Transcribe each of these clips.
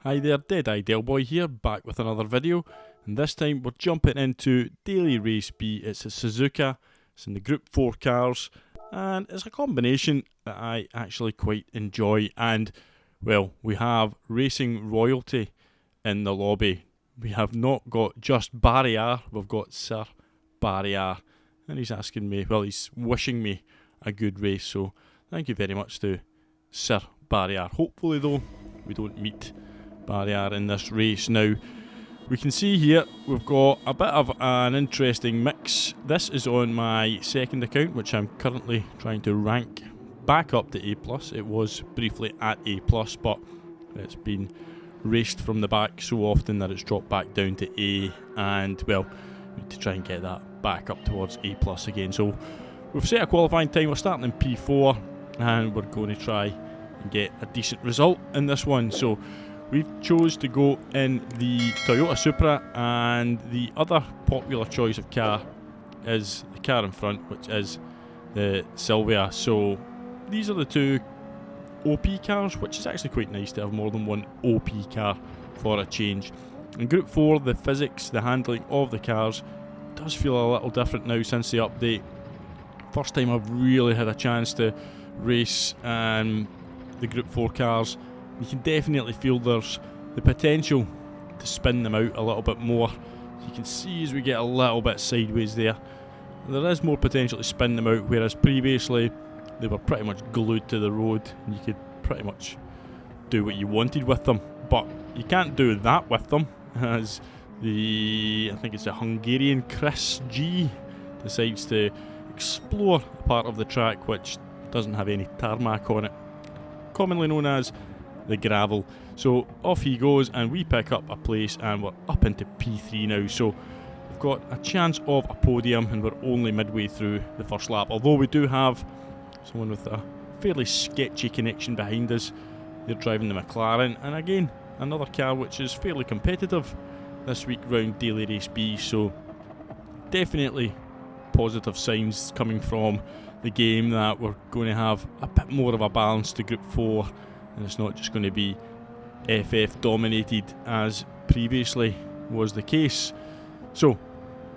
Hi there, Dead Ideal Boy here, back with another video, and this time we're jumping into Daily Race B. It's a Suzuka, it's in the Group 4 cars, and it's a combination that I actually quite enjoy, and, well, we have racing royalty in the lobby. We have not got just Barrier, we've got Sir Barrier, and he's asking me, well, he's wishing me a good race, so thank you very much to Sir Barrier. Hopefully, though, we don't meet Barrier in this race. Now, we can see here we've got a bit of an interesting mix. This is on my second account, which I'm currently trying to rank back up to A+. It was briefly at A+, but it's been raced from the back so often that it's dropped back down to A, and, well, we need to try and get that back up towards A+ again. So we've set a qualifying time, we're starting in P4, and we're going to try and get a decent result in this one. So we've chose to go in the Toyota Supra, and the other popular choice of car is the car in front, which is the Silvia. So these are the two OP cars, which is actually quite nice to have more than one OP car for a change. In Group 4, the physics, the handling of the cars does feel a little different now since the update. First time I've really had a chance to race the Group 4 cars. You can definitely feel there's the potential to spin them out a little bit more. You can see as we get a little bit sideways there, there is more potential to spin them out, whereas previously they were pretty much glued to the road and you could pretty much do what you wanted with them. But you can't do that with them, as I think it's a Hungarian Chris G decides to explore a part of the track which doesn't have any tarmac on it, commonly known as the gravel. So off he goes, and we pick up a place, and we're up into P3 now. So we've got a chance of a podium, and we're only midway through the first lap. Although we do have someone with a fairly sketchy connection behind us. They're driving the McLaren, and again, another car which is fairly competitive this week round Daily Race B. So definitely positive signs coming from the game that we're going to have a bit more of a balance to Group 4. And it's not just going to be FF dominated as previously was the case. So,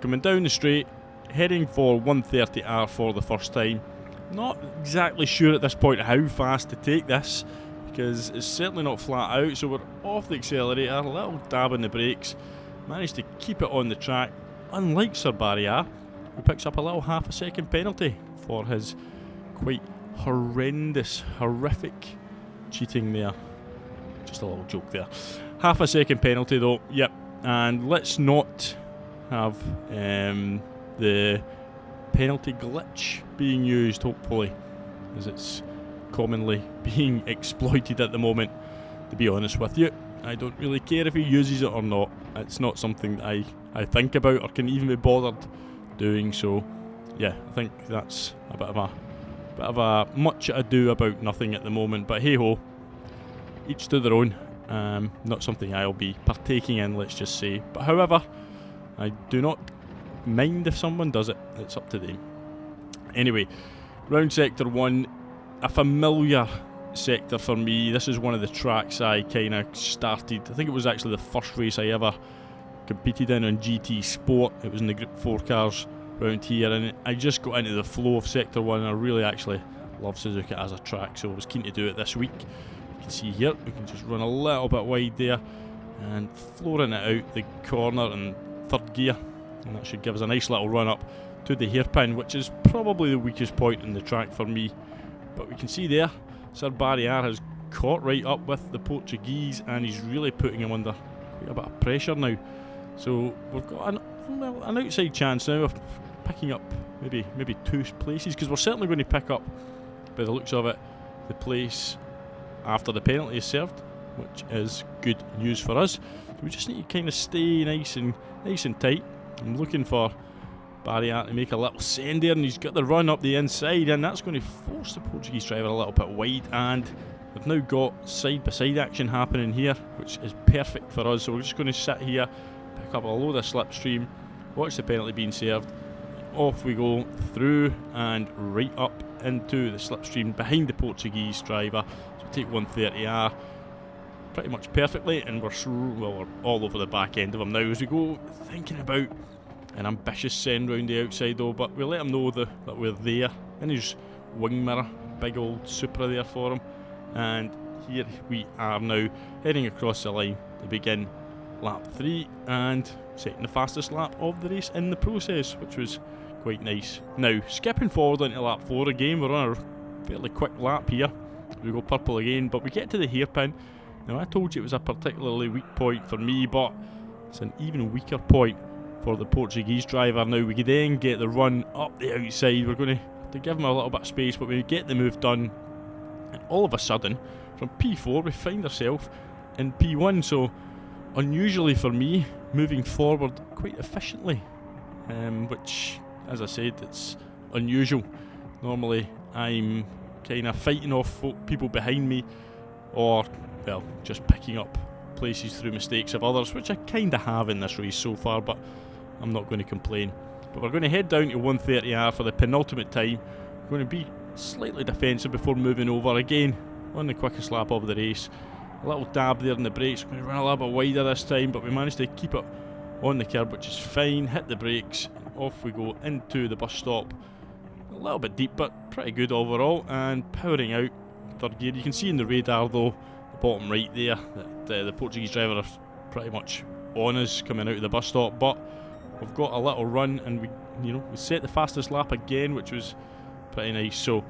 coming down the straight, heading for 130R for the first time. Not exactly sure at this point how fast to take this, because it's certainly not flat out. So we're off the accelerator, a little dab on the brakes, managed to keep it on the track. Unlike Sir Barrier, who picks up a little half a second penalty for his quite horrendous, horrific cheating there. Just a little joke there. Half a second penalty though, yep. And let's not have the penalty glitch being used, hopefully, as it's commonly being exploited at the moment. To be honest with you, I don't really care if he uses it or not. It's not something that I think about or can even be bothered doing. So yeah, I think that's a bit of a much ado about nothing at the moment, but hey ho, each to their own. Not something I'll be partaking in, let's just say. But however, I do not mind if someone does it, it's up to them. Anyway, round Sector 1, a familiar sector for me. This is one of the tracks I kind of started, I think it was actually the first race I ever competed in on GT Sport. It was in the Group 4 cars around here, and I just got into the flow of Sector 1, and I really actually love Suzuka as a track, so I was keen to do it this week. You can see here, we can just run a little bit wide there, and flooring it out the corner in third gear, and that should give us a nice little run up to the hairpin, which is probably the weakest point in the track for me. But we can see there, Sir Barrier has caught right up with the Portuguese, and he's really putting him under quite a bit of pressure now. So we've got an outside chance now of picking up maybe 2 places, because we're certainly going to pick up, by the looks of it, the place after the penalty is served, which is good news for us. So we just need to kind of stay nice and tight. I'm looking for Barrier to make a little send there, and he's got the run up the inside, and that's going to force the Portuguese driver a little bit wide, and we've now got side by side action happening here, which is perfect for us. So we're just going to sit here, pick up a load of slipstream, watch the penalty being served, off we go through and right up into the slipstream behind the Portuguese driver. So take 130R, pretty much perfectly, and we're all over the back end of him now as we go, thinking about an ambitious send round the outside though, but we let him know that we're there, in his wing mirror, big old Supra there for him, and here we are now heading across the line to begin lap 3 and setting the fastest lap of the race in the process, which was quite nice. Now, skipping forward into lap 4 again, we're on a fairly quick lap here. We go purple again, but we get to the hairpin. Now, I told you it was a particularly weak point for me, but it's an even weaker point for the Portuguese driver. Now, we then get the run up the outside. We're going to have to give him a little bit of space, but we get the move done, and all of a sudden, from P4, we find ourselves in P1, so unusually for me, moving forward quite efficiently, which, as I said, it's unusual. Normally I'm kind of fighting off people behind me, or, well, just picking up places through mistakes of others, which I kind of have in this race so far, but I'm not going to complain. But we're going to head down to 130R for the penultimate time. We're going to be slightly defensive before moving over again on the quickest lap of the race. A little dab there in the brakes. We're going to run a little bit wider this time, but we managed to keep it on the curb, which is fine. Hit the brakes, and off we go into the bus stop. A little bit deep, but pretty good overall, and powering out third gear. You can see in the radar though, the bottom right there, that the Portuguese driver is pretty much on us coming out of the bus stop, but we've got a little run, and we set the fastest lap again, which was pretty nice. So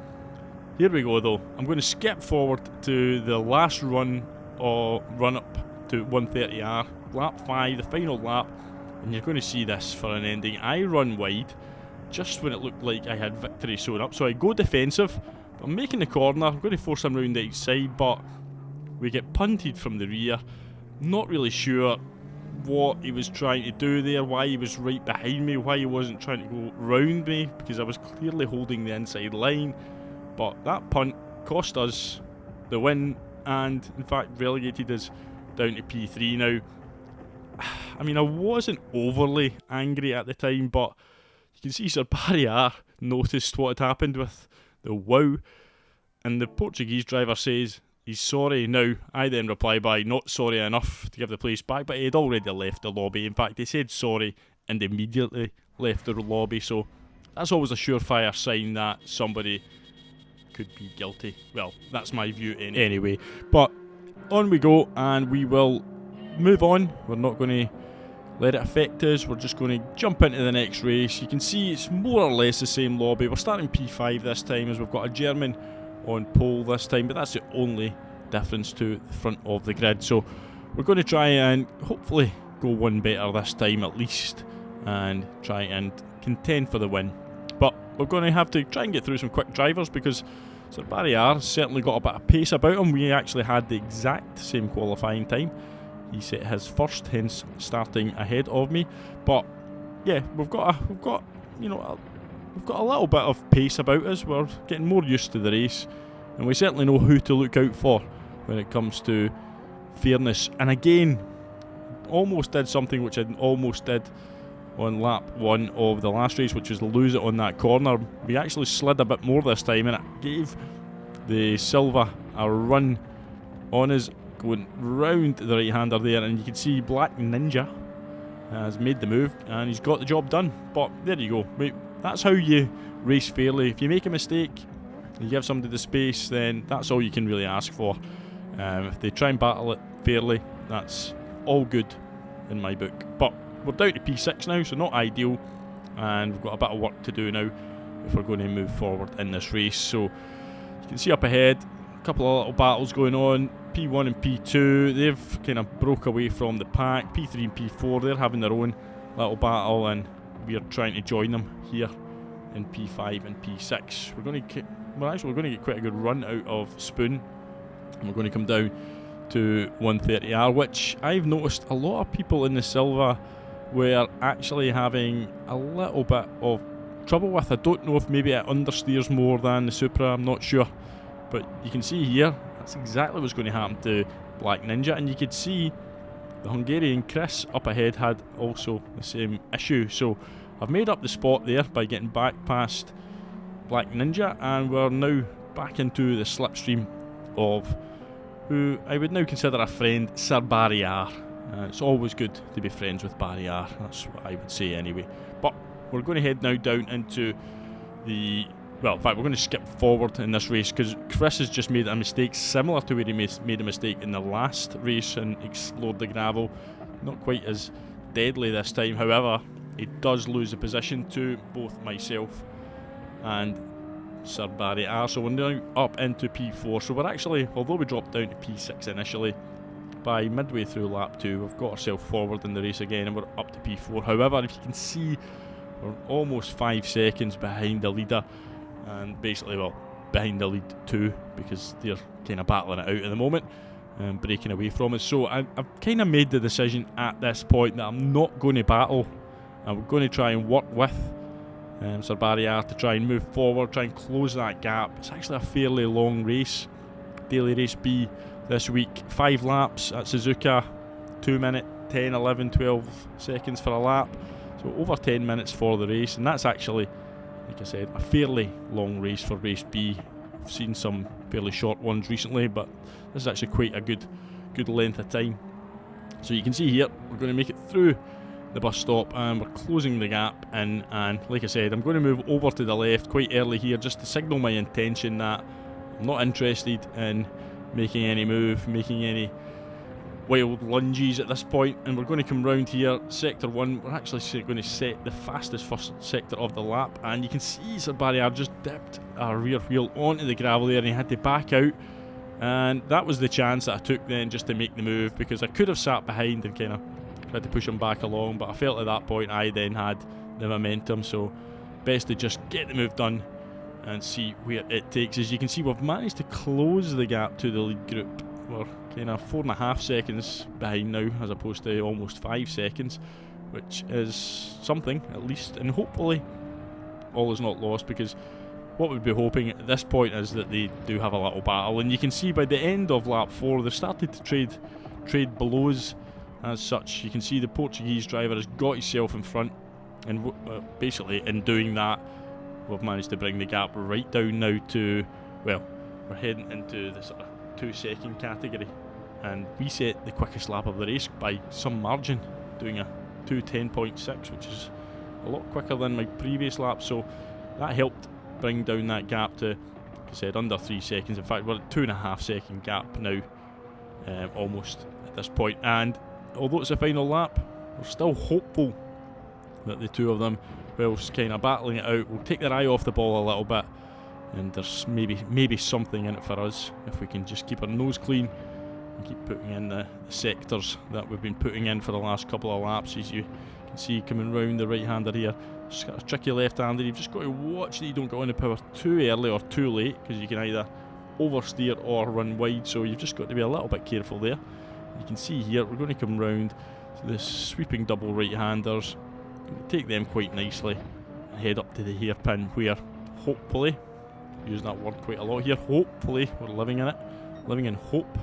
here we go though. I'm going to skip forward to the last run up to 130R, lap 5, the final lap, and you're going to see this for an ending. I run wide just when it looked like I had victory sewn up, so I go defensive. I'm making the corner, I'm going to force him round the outside, but we get punted from the rear. Not really sure what he was trying to do there, why he was right behind me, why he wasn't trying to go round me, because I was clearly holding the inside line. But that punt cost us the win, and in fact relegated us down to P3 now. I mean, I wasn't overly angry at the time, but you can see Sir Barrier noticed what had happened with the wow, and the Portuguese driver says he's sorry. Now, I then reply by not sorry enough to give the place back, but he had already left the lobby. In fact, he said sorry and immediately left the lobby, so that's always a surefire sign that somebody could be guilty. Well, that's my view anyway. But on we go, and we will move on. We're not going to let it affect us. We're just going to jump into the next race. You can see it's more or less the same lobby. We're starting P5 this time, as we've got a German on pole this time, but that's the only difference to the front of the grid. So we're going to try and hopefully go one better this time at least, and try and contend for the win. But we're going to have to try and get through some quick drivers, because Sir Barrier certainly got a bit of pace about him. We actually had the exact same qualifying time. He set his first, hence starting ahead of me. But yeah, we've got a little bit of pace about us. We're getting more used to the race, and we certainly know who to look out for when it comes to fairness. And again, almost did something which I almost did on lap 1 of the last race, which was lose it on that corner. We actually slid a bit more this time, and it gave the Silva a run on us, going round the right-hander there, and you can see Black Ninja has made the move, and he's got the job done. But there you go. That's how you race fairly. If you make a mistake, you give somebody the space, then that's all you can really ask for. If they try and battle it fairly, that's all good in my book. But we're down to P6 now, so not ideal, and we've got a bit of work to do now if we're going to move forward in this race. So you can see up ahead a couple of little battles going on. P1 and P2, they've kind of broke away from the pack. P3 and P4, they're having their own little battle, and we are trying to join them here in P5 and P6. We're going to get quite a good run out of Spoon, and we're going to come down to 130R, which I've noticed a lot of people in the Silva were actually having a little bit of trouble with. I don't know if maybe it understeers more than the Supra, I'm not sure, but you can see here that's exactly what's going to happen to Black Ninja, and you could see the Hungarian Chris up ahead had also the same issue. So I've made up the spot there by getting back past Black Ninja, and we're now back into the slipstream of who I would now consider a friend, Sir Barry R. It's always good to be friends with Barry R, that's what I would say anyway. But we're going to head now down into the... Well, in fact, we're going to skip forward in this race because Chris has just made a mistake similar to where he made a mistake in the last race and explored the gravel. Not quite as deadly this time, however, he does lose the position to both myself and Sir Barry R. So we're now up into P4. So we're actually, although we dropped down to P6 initially, by midway through lap 2, we've got ourselves forward in the race again and we're up to P4. However, if you can see, we're almost 5 seconds behind the leader. And basically, well, behind the lead 2 because they're kind of battling it out at the moment and breaking away from us. So I've kind of made the decision at this point that I'm not going to battle. I'm going to try and work with Sir Barry R to try and move forward, try and close that gap. It's actually a fairly long race, Daily Race B this week. 5 laps at Suzuka, 2 minute, 10, 11, 12 seconds for a lap. So over 10 minutes for the race, and that's actually, like I said, a fairly long race for Race B. I've seen some fairly short ones recently, but this is actually quite a good length of time. So you can see here, we're going to make it through the bus stop and we're closing the gap in, and like I said, I'm going to move over to the left quite early here just to signal my intention that I'm not interested in making any move, making any wild lunges at this point, and we're going to come round here, sector 1. We're actually going to set the fastest first sector of the lap, and you can see Sir Barry R just dipped our rear wheel onto the gravel there and he had to back out, and that was the chance that I took then just to make the move, because I could have sat behind and kind of tried to push him back along, but I felt at that point I then had the momentum, so best to just get the move done and see where it takes us. You can see we've managed to close the gap to the lead group. We're kind of 4.5 seconds behind now as opposed to almost 5 seconds, which is something at least, and hopefully all is not lost, because what we'd be hoping at this point is that they do have a little battle, and you can see by the end of lap 4 they started to trade blows as such. You can see the Portuguese driver has got himself in front, and basically in doing that we've managed to bring the gap right down now to, well, we're heading into the sort of 2-second category, and we set the quickest lap of the race by some margin, doing a 2:10.6, which is a lot quicker than my previous lap, so that helped bring down that gap to, like I said, under 3 seconds. In fact, we're at 2.5 second gap now, almost at this point, and although it's a final lap, we're still hopeful that the two of them, whilst kind of battling it out, will take their eye off the ball a little bit, and there's maybe something in it for us if we can just keep our nose clean and keep putting in the sectors that we've been putting in for the last couple of laps. As you can see coming round the right hander here, just got a tricky left hander. You've just got to watch that you don't go into power too early or too late, because you can either oversteer or run wide, so you've just got to be a little bit careful there. You can see here we're going to come round to the sweeping double right handers, take them quite nicely and head up to the hairpin, where hopefully, using that word quite a lot here, hopefully we're living in hope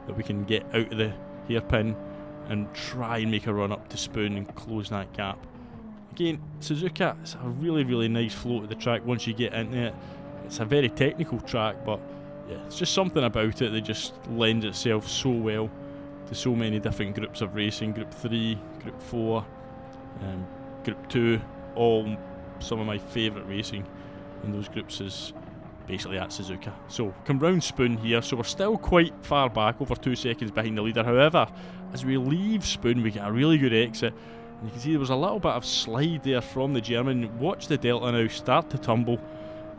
that we can get out of the hairpin and try and make a run up to Spoon and close that gap. Again, Suzuka, it's a really nice flow to the track once you get into it. It's a very technical track, but yeah, it's just something about it that just lends itself so well to so many different groups of racing. Group 3, Group 4, Group 2, all some of my favourite racing in those groups is basically at Suzuka. So come round Spoon here, so we're still quite far back, over 2 seconds behind the leader. However, as we leave Spoon we get a really good exit, and you can see there was a little bit of slide there from the German. Watch the delta now start to tumble,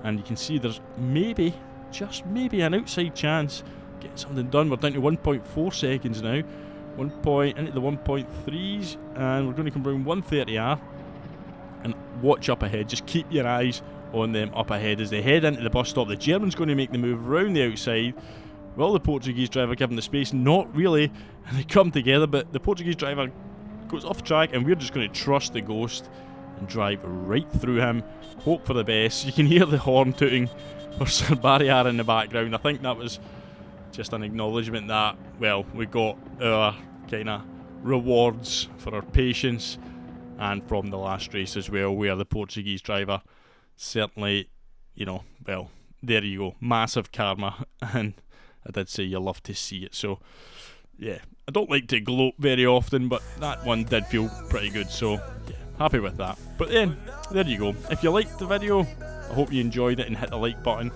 and you can see there's maybe, just maybe, an outside chance getting something done. We're down to 1.4 seconds now, 1 point into the 1.3s, and we're going to come round 130R, and watch up ahead, just keep your eyes on them up ahead as they head into the bus stop. The German's going to make the move round the outside. Will the Portuguese driver give him the space? Not really, and they come together, but the Portuguese driver goes off track, and we're just going to trust the Ghost and drive right through him, hope for the best. You can hear the horn tooting for Sir Barry R in the background. I think that was just an acknowledgement that, well, we got our kind of rewards for our patience, and from the last race as well, where the Portuguese driver certainly, you know, well, there you go, massive karma, and I did say you love to see it. So yeah, I don't like to gloat very often, but that one did feel pretty good, so yeah, happy with that. But then, there you go. If you liked the video, I hope you enjoyed it and hit the like button.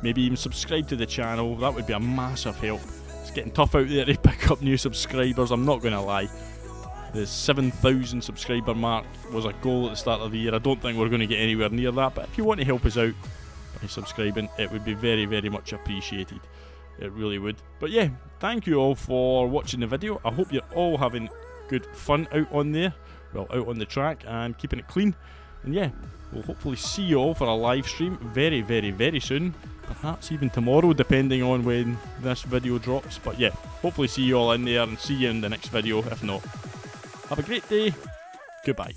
Maybe even subscribe to the channel, that would be a massive help. It's getting tough out there to pick up new subscribers, I'm not going to lie. The 7,000 subscriber mark was a goal at the start of the year. I don't think we're going to get anywhere near that, but if you want to help us out by subscribing, it would be very, very much appreciated. It really would. But yeah, thank you all for watching the video. I hope you're all having good fun out on there, well, out on the track, and keeping it clean. And yeah, we'll hopefully see you all for a live stream very, very, very soon. Perhaps even tomorrow, depending on when this video drops. But yeah, hopefully see you all in there, and see you in the next video, if not. Have a great day. Goodbye.